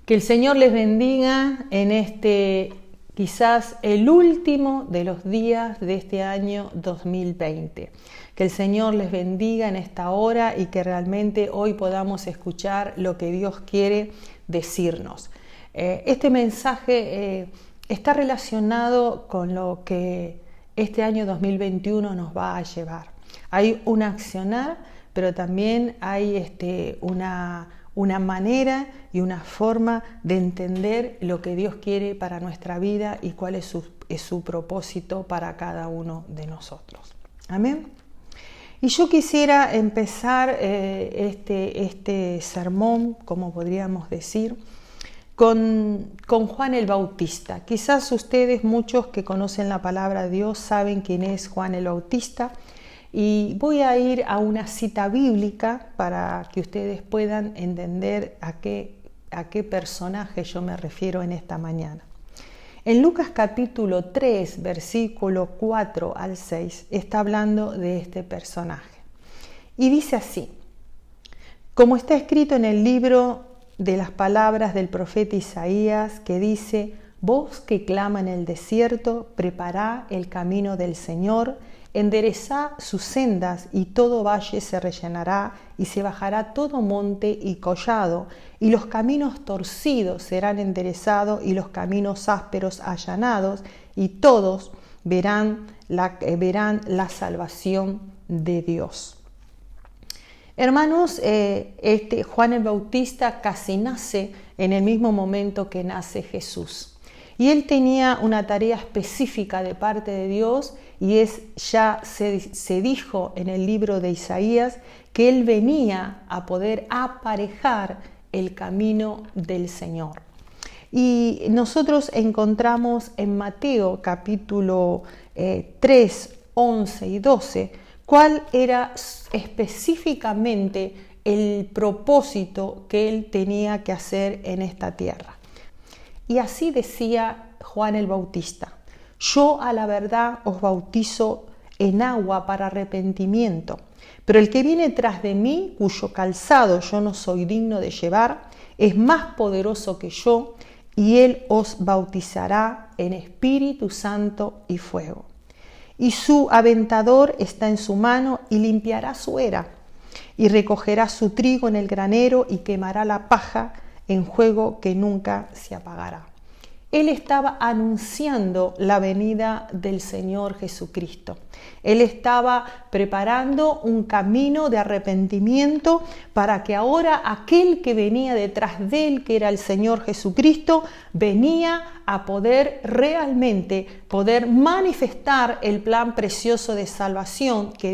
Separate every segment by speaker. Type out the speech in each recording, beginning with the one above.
Speaker 1: Que el Señor les bendiga en este, quizás el último de los días de este año 2020. Que el Señor les bendiga en esta hora y que realmente hoy podamos escuchar lo que Dios quiere decirnos. Este mensaje está relacionado con lo que este año 2021 nos va a llevar. Hay un accionar, pero también hay una manera y una forma de entender lo que Dios quiere para nuestra vida y cuál es su propósito para cada uno de nosotros. Amén. Y yo quisiera empezar este sermón, como podríamos decir, con Juan el Bautista. Quizás ustedes, muchos que conocen la palabra de Dios, saben quién es Juan el Bautista. Y voy a ir a una cita bíblica para que ustedes puedan entender a qué personaje yo me refiero en esta mañana. En Lucas capítulo 3, versículo 4 al 6, está hablando de este personaje. Y dice así: como está escrito en el libro de las palabras del profeta Isaías, que dice: voz que clama en el desierto, prepará el camino del Señor, enderezá sus sendas, y todo valle se rellenará, y se bajará todo monte y collado, y los caminos torcidos serán enderezados, y los caminos ásperos allanados, y todos verán la salvación de Dios. Hermanos, Juan el Bautista casi nace en el mismo momento que nace Jesús. Y él tenía una tarea específica de parte de Dios, y ya se dijo en el libro de Isaías que él venía a poder aparejar el camino del Señor. Y nosotros encontramos en Mateo capítulo 3, 11 y 12 cuál era específicamente el propósito que él tenía que hacer en esta tierra. Y así decía Juan el Bautista: yo a la verdad os bautizo en agua para arrepentimiento, pero el que viene tras de mí, cuyo calzado yo no soy digno de llevar, es más poderoso que yo, y él os bautizará en Espíritu Santo y fuego. Y su aventador está en su mano, y limpiará su era, y recogerá su trigo en el granero, y quemará la paja en fuego que nunca se apagará. Él estaba anunciando la venida del Señor Jesucristo. Él estaba preparando un camino de arrepentimiento para que ahora aquel que venía detrás de él, que era el Señor Jesucristo, venía a poder realmente manifestar el plan precioso de salvación que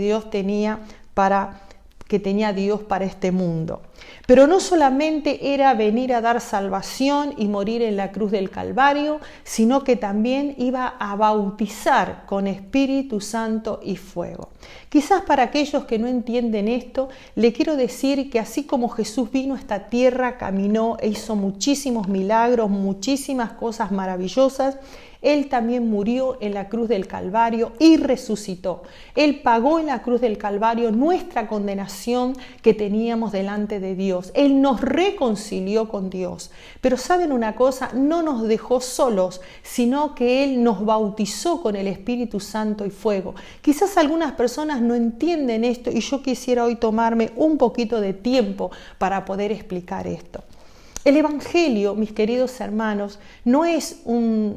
Speaker 1: tenía Dios para este mundo. Pero no solamente era venir a dar salvación y morir en la cruz del Calvario, sino que también iba a bautizar con Espíritu Santo y fuego. Quizás para aquellos que no entienden esto, le quiero decir que así como Jesús vino a esta tierra, caminó e hizo muchísimos milagros, muchísimas cosas maravillosas, Él también murió en la cruz del Calvario y resucitó. Él pagó en la cruz del Calvario nuestra condenación que teníamos delante de Dios. Él nos reconcilió con Dios. Pero ¿saben una cosa? No nos dejó solos, sino que Él nos bautizó con el Espíritu Santo y fuego. Quizás algunas personas no entienden esto, y yo quisiera hoy tomarme un poquito de tiempo para poder explicar esto. El Evangelio, mis queridos hermanos, no es una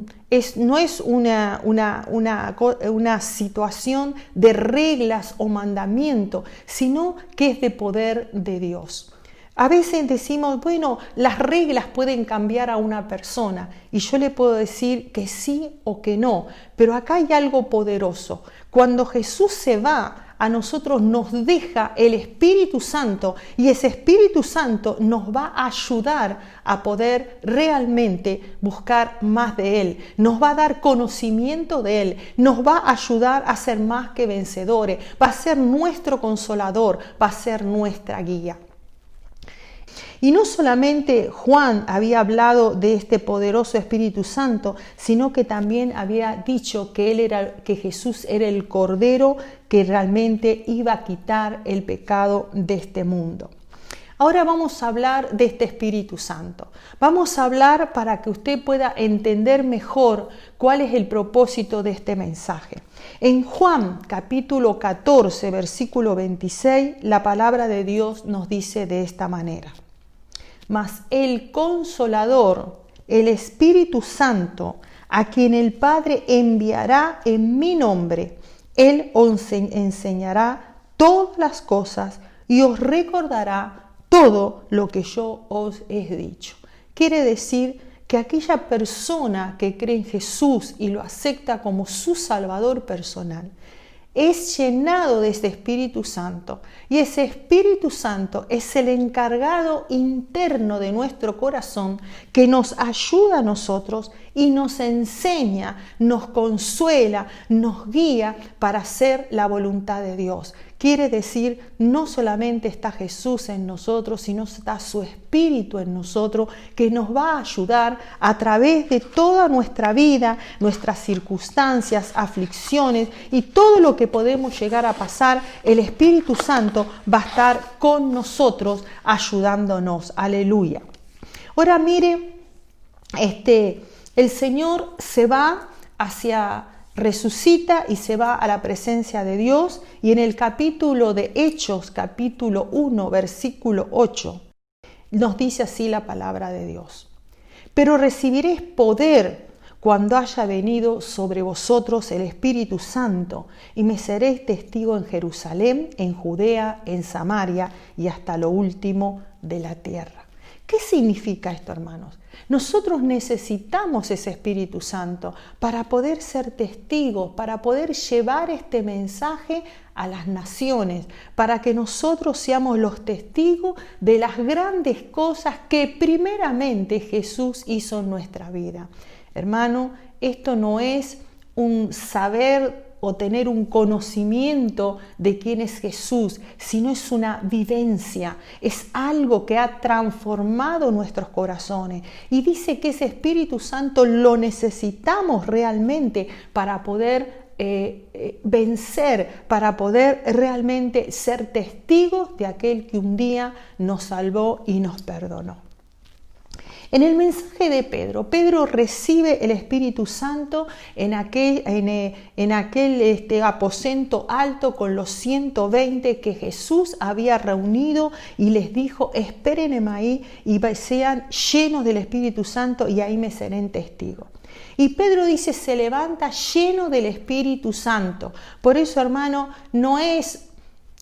Speaker 1: situación de reglas o mandamiento, sino que es de poder de Dios. A veces decimos, bueno, las reglas pueden cambiar a una persona, y yo le puedo decir que sí o que no, pero acá hay algo poderoso. Cuando Jesús se va, a nosotros nos deja el Espíritu Santo, y ese Espíritu Santo nos va a ayudar a poder realmente buscar más de Él, nos va a dar conocimiento de Él, nos va a ayudar a ser más que vencedores, va a ser nuestro consolador, va a ser nuestra guía. Y no solamente Juan había hablado de este poderoso Espíritu Santo, sino que también había dicho que Jesús era el Cordero que realmente iba a quitar el pecado de este mundo. Ahora vamos a hablar de este Espíritu Santo. Vamos a hablar para que usted pueda entender mejor cuál es el propósito de este mensaje. En Juan capítulo 14, versículo 26, la palabra de Dios nos dice de esta manera: Mas el Consolador, el Espíritu Santo, a quien el Padre enviará en mi nombre, Él os enseñará todas las cosas y os recordará todo lo que yo os he dicho. Quiere decir que aquella persona que cree en Jesús y lo acepta como su Salvador personal, es llenado de ese Espíritu Santo, y ese Espíritu Santo es el encargado interno de nuestro corazón que nos ayuda a nosotros y nos enseña, nos consuela, nos guía para hacer la voluntad de Dios. Quiere decir, no solamente está Jesús en nosotros, sino está su Espíritu en nosotros, que nos va a ayudar a través de toda nuestra vida, nuestras circunstancias, aflicciones y todo lo que podemos llegar a pasar. El Espíritu Santo va a estar con nosotros ayudándonos. Aleluya. Ahora mire, el Señor resucita y se va a la presencia de Dios, y en el capítulo de Hechos, capítulo 1, versículo 8, nos dice así la palabra de Dios: Pero recibiréis poder cuando haya venido sobre vosotros el Espíritu Santo, y me seréis testigo en Jerusalén, en Judea, en Samaria y hasta lo último de la tierra. ¿Qué significa esto, hermanos? Nosotros necesitamos ese Espíritu Santo para poder ser testigos, para poder llevar este mensaje a las naciones, para que nosotros seamos los testigos de las grandes cosas que primeramente Jesús hizo en nuestra vida. Hermano, esto no es un saber o tener un conocimiento de quién es Jesús, sino es una vivencia, es algo que ha transformado nuestros corazones. Y dice que ese Espíritu Santo lo necesitamos realmente para poder vencer, para poder realmente ser testigos de aquel que un día nos salvó y nos perdonó. En el mensaje de Pedro recibe el Espíritu Santo en aquel aposento alto con los 120 que Jesús había reunido, y les dijo: espérenme ahí y sean llenos del Espíritu Santo, y ahí me serán testigos. Y Pedro dice, se levanta lleno del Espíritu Santo. Por eso, hermano, no es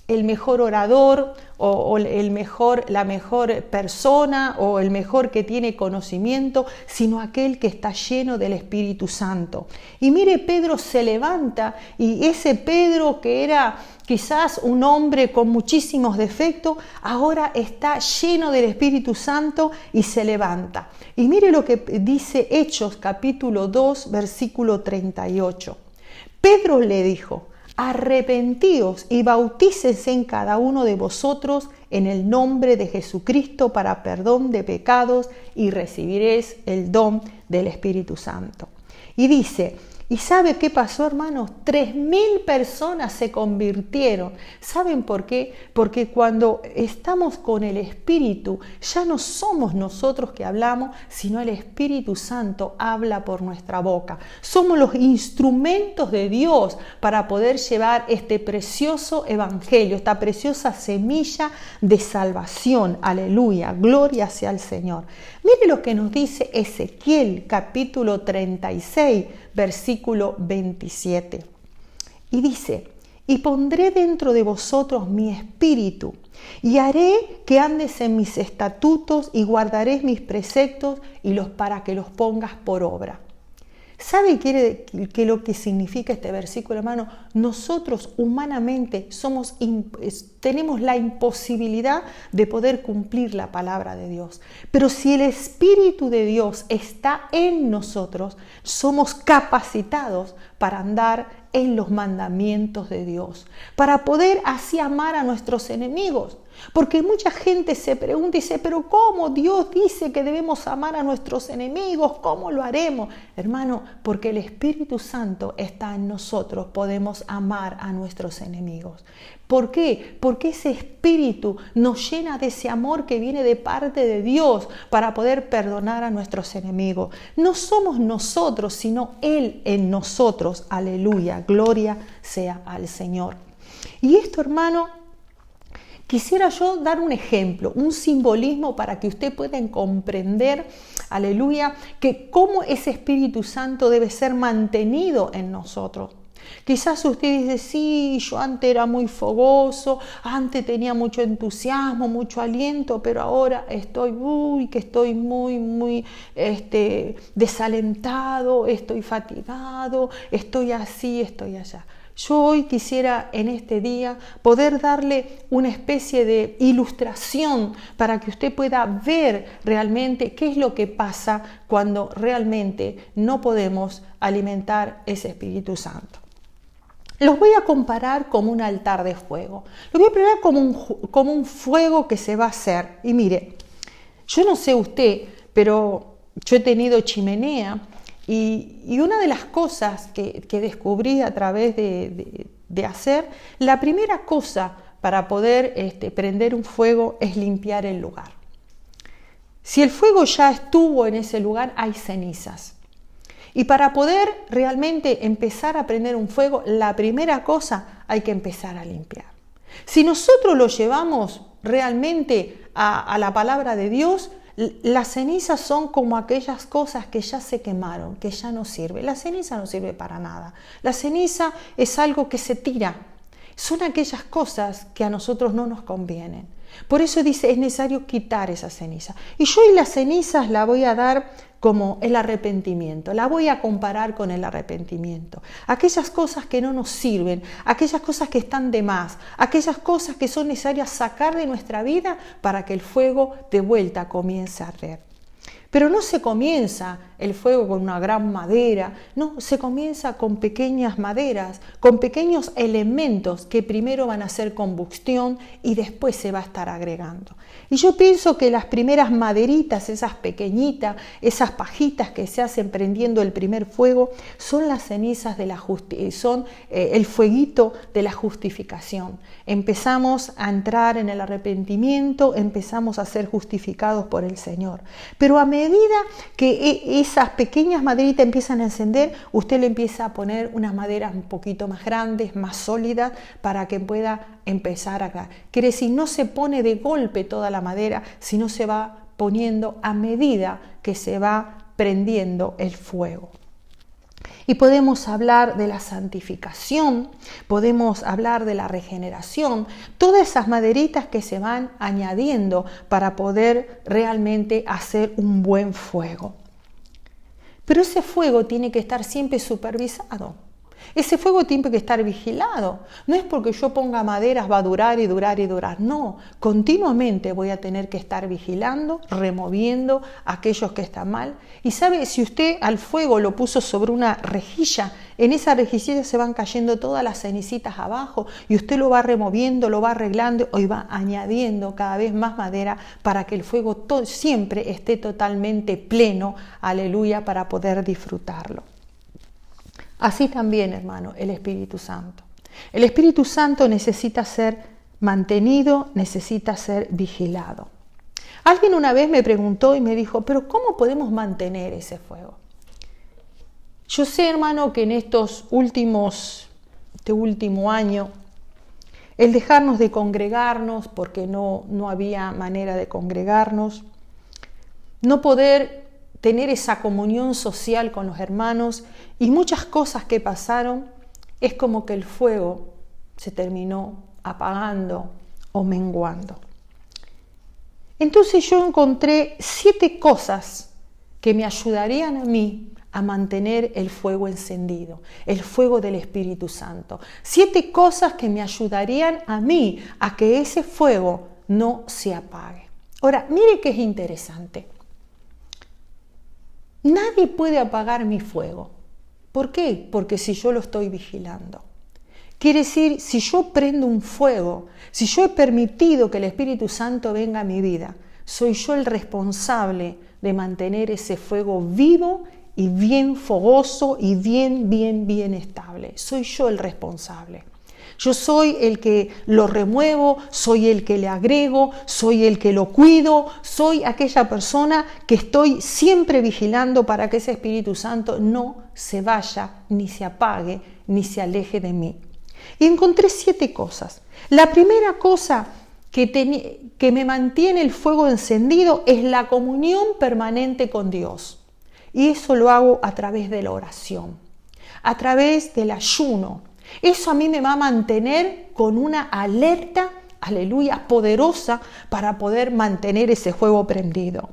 Speaker 1: el mejor orador o la mejor persona o el mejor que tiene conocimiento, sino aquel que está lleno del Espíritu Santo. Y mire, Pedro se levanta, y ese Pedro que era quizás un hombre con muchísimos defectos, ahora está lleno del Espíritu Santo y se levanta. Y mire lo que dice Hechos capítulo 2, versículo 38. Pedro le dijo: arrepentíos y bautícense en cada uno de vosotros en el nombre de Jesucristo para perdón de pecados, y recibiréis el don del Espíritu Santo. Y dice, ¿y sabe qué pasó, hermanos? 3.000 personas se convirtieron. ¿Saben por qué? Porque cuando estamos con el Espíritu, ya no somos nosotros que hablamos, sino el Espíritu Santo habla por nuestra boca. Somos los instrumentos de Dios para poder llevar este precioso evangelio, esta preciosa semilla de salvación. Aleluya, gloria sea al Señor. Mire lo que nos dice Ezequiel capítulo 36, versículo 27. Y dice: y pondré dentro de vosotros mi espíritu, y haré que andes en mis estatutos, y guardaréis mis preceptos, para que los pongas por obra. ¿Sabe qué lo que significa este versículo, hermano? Nosotros humanamente tenemos la imposibilidad de poder cumplir la palabra de Dios. Pero si el Espíritu de Dios está en nosotros, somos capacitados para andar en los mandamientos de Dios, para poder así amar a nuestros enemigos. Porque mucha gente se pregunta y dice, pero ¿cómo Dios dice que debemos amar a nuestros enemigos? ¿Cómo lo haremos? Hermano, porque el Espíritu Santo está en nosotros, podemos amar a nuestros enemigos. ¿Por qué? Porque ese espíritu nos llena de ese amor que viene de parte de Dios para poder perdonar a nuestros enemigos. No somos nosotros, sino Él en nosotros. Aleluya, gloria sea al Señor. Y esto, hermano, quisiera yo dar un ejemplo, un simbolismo para que ustedes puedan comprender, aleluya, que cómo ese Espíritu Santo debe ser mantenido en nosotros. Quizás usted dice, sí, yo antes era muy fogoso, antes tenía mucho entusiasmo, mucho aliento, pero ahora estoy muy desalentado, estoy fatigado, estoy así, estoy allá. Yo hoy quisiera en este día poder darle una especie de ilustración para que usted pueda ver realmente qué es lo que pasa cuando realmente no podemos alimentar ese Espíritu Santo. Los voy a comparar como un altar de fuego. Los voy a poner como un fuego que se va a hacer. Y mire, yo no sé usted, pero yo he tenido chimenea y una de las cosas que descubrí a través de hacer, la primera cosa para poder prender un fuego es limpiar el lugar. Si el fuego ya estuvo en ese lugar, hay cenizas. Y para poder realmente empezar a prender un fuego, la primera cosa hay que empezar a limpiar. Si nosotros lo llevamos realmente a la palabra de Dios, las cenizas son como aquellas cosas que ya se quemaron, que ya no sirven. La ceniza no sirve para nada. La ceniza es algo que se tira. Son aquellas cosas que a nosotros no nos convienen. Por eso dice, es necesario quitar esa ceniza. Y yo las cenizas la voy a dar como el arrepentimiento. La voy a comparar con el arrepentimiento. Aquellas cosas que no nos sirven, aquellas cosas que están de más, aquellas cosas que son necesarias sacar de nuestra vida para que el fuego de vuelta comience a arder. Pero no se comienza el fuego con una gran madera, no, se comienza con pequeñas maderas, con pequeños elementos que primero van a hacer combustión y después se va a estar agregando. Y yo pienso que las primeras maderitas, esas pequeñitas, esas pajitas que se hacen prendiendo el primer fuego, son las cenizas de la son el fueguito de la justificación. Empezamos a entrar en el arrepentimiento, empezamos a ser justificados por el Señor. Pero a medida que esas pequeñas maderitas empiezan a encender, usted le empieza a poner unas maderas un poquito más grandes, más sólidas, para que pueda empezar a... Quiere decir, no se pone de golpe toda la madera, sino se va poniendo a medida que se va prendiendo el fuego. Y podemos hablar de la santificación, podemos hablar de la regeneración, todas esas maderitas que se van añadiendo para poder realmente hacer un buen fuego. Pero ese fuego tiene que estar siempre supervisado. Ese fuego tiene que estar vigilado. No es porque yo ponga maderas va a durar y durar y durar. No, continuamente voy a tener que estar vigilando, removiendo aquellos que están mal. Y sabe, si usted al fuego lo puso sobre una rejilla, en esa rejilla se van cayendo todas las cenicitas abajo y usted lo va removiendo, lo va arreglando y va añadiendo cada vez más madera para que el fuego siempre esté totalmente pleno, aleluya, para poder disfrutarlo. Así también, hermano, el Espíritu Santo. El Espíritu Santo necesita ser mantenido, necesita ser vigilado. Alguien una vez me preguntó y me dijo, ¿pero cómo podemos mantener ese fuego? Yo sé, hermano, que en este último año, el dejarnos de congregarnos, porque no había manera de congregarnos, no poder tener esa comunión social con los hermanos y muchas cosas que pasaron, es como que el fuego se terminó apagando o menguando. Entonces yo encontré 7 cosas que me ayudarían a mí a mantener el fuego encendido, el fuego del Espíritu Santo. 7 cosas que me ayudarían a mí a que ese fuego no se apague. Ahora, mire qué es interesante. Nadie puede apagar mi fuego. ¿Por qué? Porque si yo lo estoy vigilando. Quiere decir, si yo prendo un fuego, si yo he permitido que el Espíritu Santo venga a mi vida, soy yo el responsable de mantener ese fuego vivo y bien fogoso y bien estable. Soy yo el responsable. Yo soy el que lo remuevo, soy el que le agrego, soy el que lo cuido, soy aquella persona que estoy siempre vigilando para que ese Espíritu Santo no se vaya, ni se apague, ni se aleje de mí. Y encontré 7 cosas. La primera cosa que me mantiene el fuego encendido es la comunión permanente con Dios. Y eso lo hago a través de la oración, a través del ayuno. Eso a mí me va a mantener con una alerta, aleluya, poderosa para poder mantener ese fuego prendido.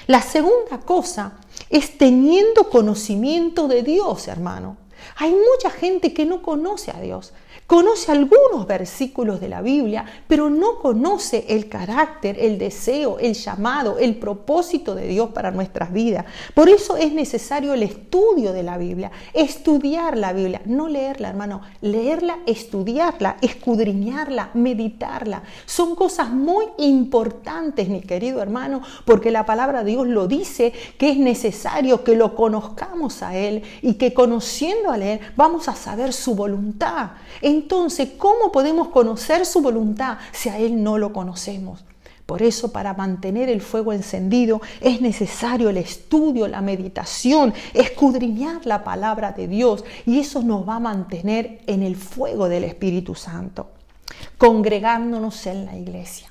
Speaker 1: La segunda cosa es teniendo conocimiento de Dios, hermano. Hay mucha gente que no conoce a Dios. Conoce algunos versículos de la Biblia, pero no conoce el carácter, el deseo, el llamado, el propósito de Dios para nuestras vidas. Por eso es necesario el estudio de la Biblia, estudiar la Biblia, no leerla, hermano, leerla, estudiarla, escudriñarla, meditarla. Son cosas muy importantes, mi querido hermano, porque la palabra de Dios lo dice, que es necesario que lo conozcamos a Él y que conociendo a Él vamos a saber su voluntad. Entonces, ¿cómo podemos conocer su voluntad si a Él no lo conocemos? Por eso, para mantener el fuego encendido, es necesario el estudio, la meditación, escudriñar la palabra de Dios, y eso nos va a mantener en el fuego del Espíritu Santo, congregándonos en la iglesia.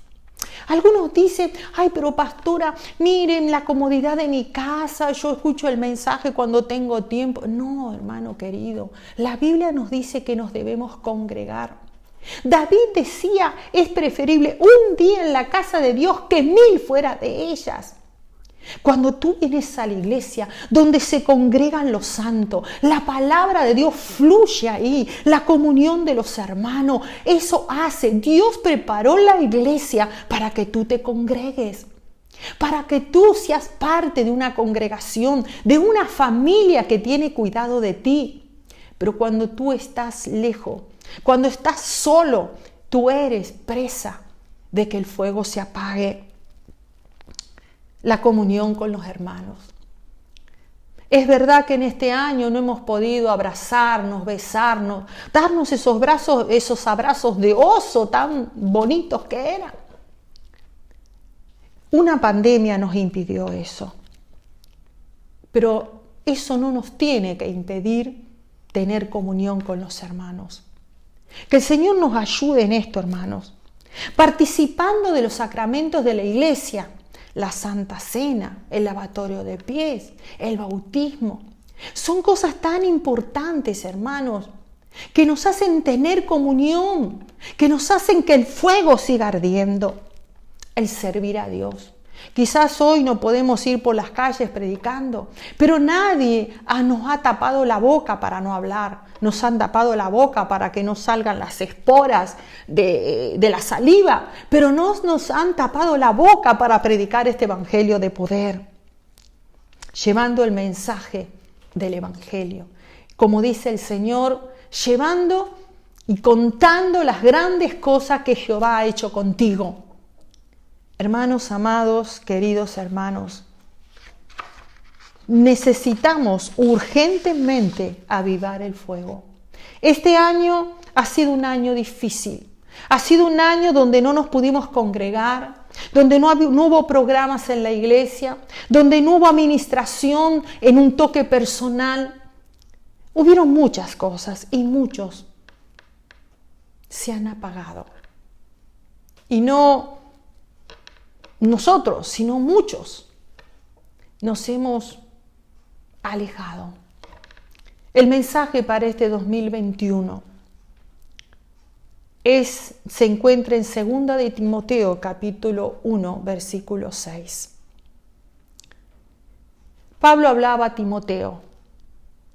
Speaker 1: Algunos dicen, ay, pero pastora, miren la comodidad de mi casa, yo escucho el mensaje cuando tengo tiempo. No, hermano querido, la Biblia nos dice que nos debemos congregar. David decía, es preferible un día en la casa de Dios que 1000 fuera de ellas. Cuando tú vienes a la iglesia donde se congregan los santos, la palabra de Dios fluye ahí, la comunión de los hermanos, eso hace. Dios preparó la iglesia para que tú te congregues, para que tú seas parte de una congregación, de una familia que tiene cuidado de ti. Pero cuando tú estás lejos, cuando estás solo, tú eres presa de que el fuego se apague. La comunión con los hermanos. Es verdad que en este año no hemos podido abrazarnos, besarnos, darnos esos abrazos de oso tan bonitos que eran. Una pandemia nos impidió eso. Pero eso no nos tiene que impedir tener comunión con los hermanos. Que el Señor nos ayude en esto, hermanos. Participando de los sacramentos de la iglesia, la Santa Cena, el lavatorio de pies, el bautismo. Son cosas tan importantes, hermanos, que nos hacen tener comunión, que nos hacen que el fuego siga ardiendo. El servir a Dios. Quizás hoy no podemos ir por las calles predicando, pero nadie nos ha tapado la boca para no hablar. Nos han tapado la boca para que no salgan las esporas de la saliva, pero no nos han tapado la boca para predicar este evangelio de poder, llevando el mensaje del evangelio. Como dice el Señor, llevando y contando las grandes cosas que Jehová ha hecho contigo. Hermanos amados, queridos hermanos, necesitamos urgentemente avivar el fuego. Este año ha sido un año difícil. Ha sido un año donde no nos pudimos congregar, donde no hubo programas en la iglesia, donde no hubo administración en un toque personal. Hubieron muchas cosas y muchos se han apagado. Y no nosotros, sino muchos nos hemos alejado. El mensaje para este 2021 se encuentra en 2 de Timoteo, capítulo 1, versículo 6. Pablo hablaba a Timoteo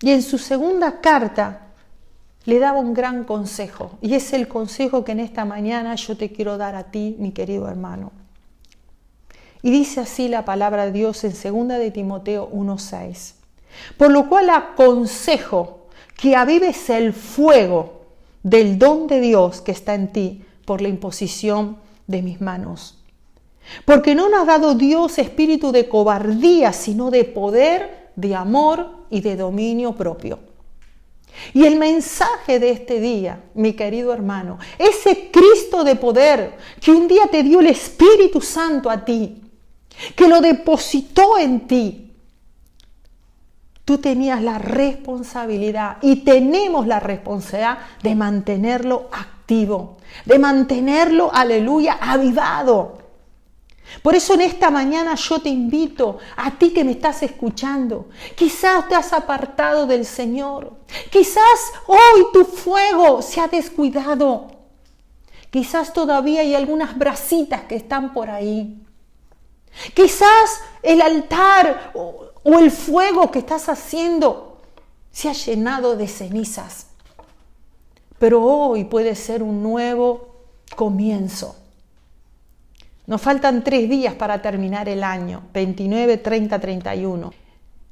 Speaker 1: y en su segunda carta le daba un gran consejo, y es el consejo que en esta mañana yo te quiero dar a ti, mi querido hermano. Y dice así la palabra de Dios en 2 de Timoteo 1:6. Por lo cual aconsejo que avives el fuego del don de Dios que está en ti por la imposición de mis manos. Porque no nos ha dado Dios espíritu de cobardía, sino de poder, de amor y de dominio propio. Y el mensaje de este día, mi querido hermano, ese Cristo de poder que un día te dio el Espíritu Santo a ti, que lo depositó en ti, tú tenías la responsabilidad y tenemos la responsabilidad de mantenerlo activo, de mantenerlo, aleluya, avivado. Por eso en esta mañana yo te invito a ti que me estás escuchando. Quizás te has apartado del Señor. Quizás hoy tu fuego se ha descuidado. Quizás todavía hay algunas brasitas que están por ahí. Quizás el altar o el fuego que estás haciendo se ha llenado de cenizas. Pero hoy puede ser un nuevo comienzo. Nos faltan 3 días para terminar el año, 29, 30, 31.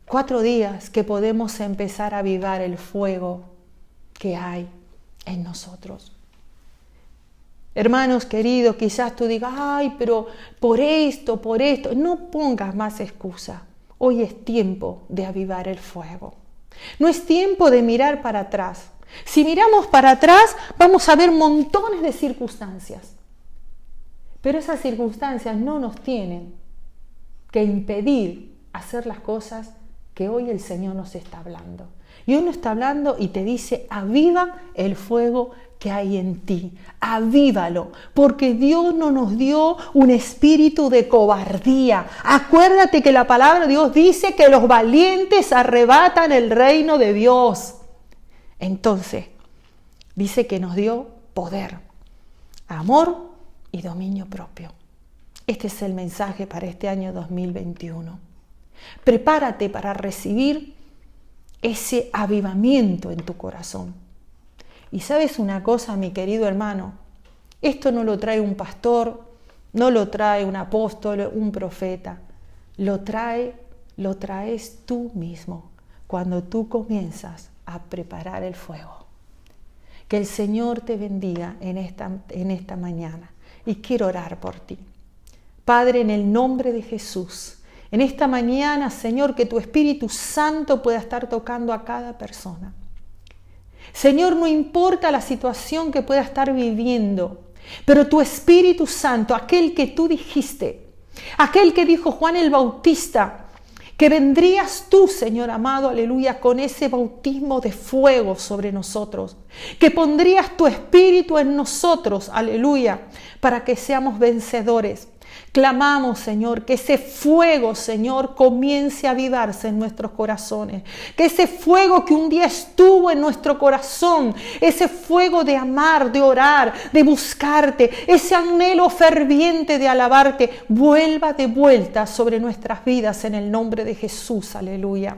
Speaker 1: 4 días que podemos empezar a avivar el fuego que hay en nosotros. Hermanos queridos, quizás tú digas, ay, pero por esto. No pongas más excusa. Hoy es tiempo de avivar el fuego. No es tiempo de mirar para atrás. Si miramos para atrás, vamos a ver montones de circunstancias. Pero esas circunstancias no nos tienen que impedir hacer las cosas que hoy el Señor nos está hablando. Y hoy nos está hablando y te dice, aviva el fuego que hay en ti. Avívalo, porque Dios no nos dio un espíritu de cobardía. Acuérdate que la palabra de Dios dice que los valientes arrebatan el reino de Dios. Entonces, dice que nos dio poder, amor y dominio propio. Este es el mensaje para este año 2021. Prepárate para recibir ese avivamiento en tu corazón. Y sabes una cosa, mi querido hermano, esto no lo trae un pastor, no lo trae un apóstol, un profeta, lo traes tú mismo cuando tú comienzas a preparar el fuego. Que el Señor te bendiga en esta mañana. Y quiero orar por ti. Padre, en el nombre de Jesús, en esta mañana, Señor, que tu Espíritu Santo pueda estar tocando a cada persona. Señor, no importa la situación que pueda estar viviendo, pero tu Espíritu Santo, aquel que tú dijiste, aquel que dijo Juan el Bautista, que vendrías tú, Señor amado, aleluya, con ese bautismo de fuego sobre nosotros, que pondrías tu espíritu en nosotros, aleluya, para que seamos vencedores. Clamamos, Señor, que ese fuego, Señor, comience a avivarse en nuestros corazones. Que ese fuego que un día estuvo en nuestro corazón, ese fuego de amar, de orar, de buscarte, ese anhelo ferviente de alabarte, vuelva de vuelta sobre nuestras vidas en el nombre de Jesús. Aleluya.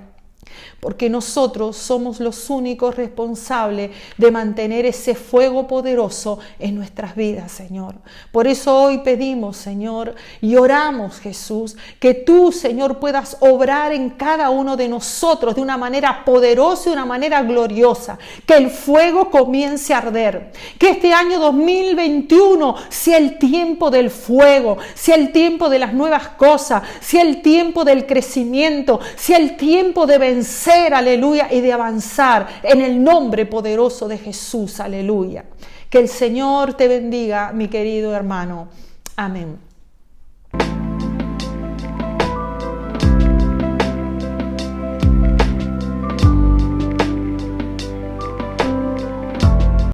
Speaker 1: Porque nosotros somos los únicos responsables de mantener ese fuego poderoso en nuestras vidas, Señor. Por eso hoy pedimos, Señor, y oramos, Jesús, que tú, Señor, puedas obrar en cada uno de nosotros de una manera poderosa y de una manera gloriosa. Que el fuego comience a arder. Que este año 2021 sea el tiempo del fuego, sea el tiempo de las nuevas cosas, sea el tiempo del crecimiento, sea el tiempo de vencer, aleluya, y de avanzar en el nombre poderoso de Jesús, aleluya. Que el Señor te bendiga, mi querido hermano. Amén.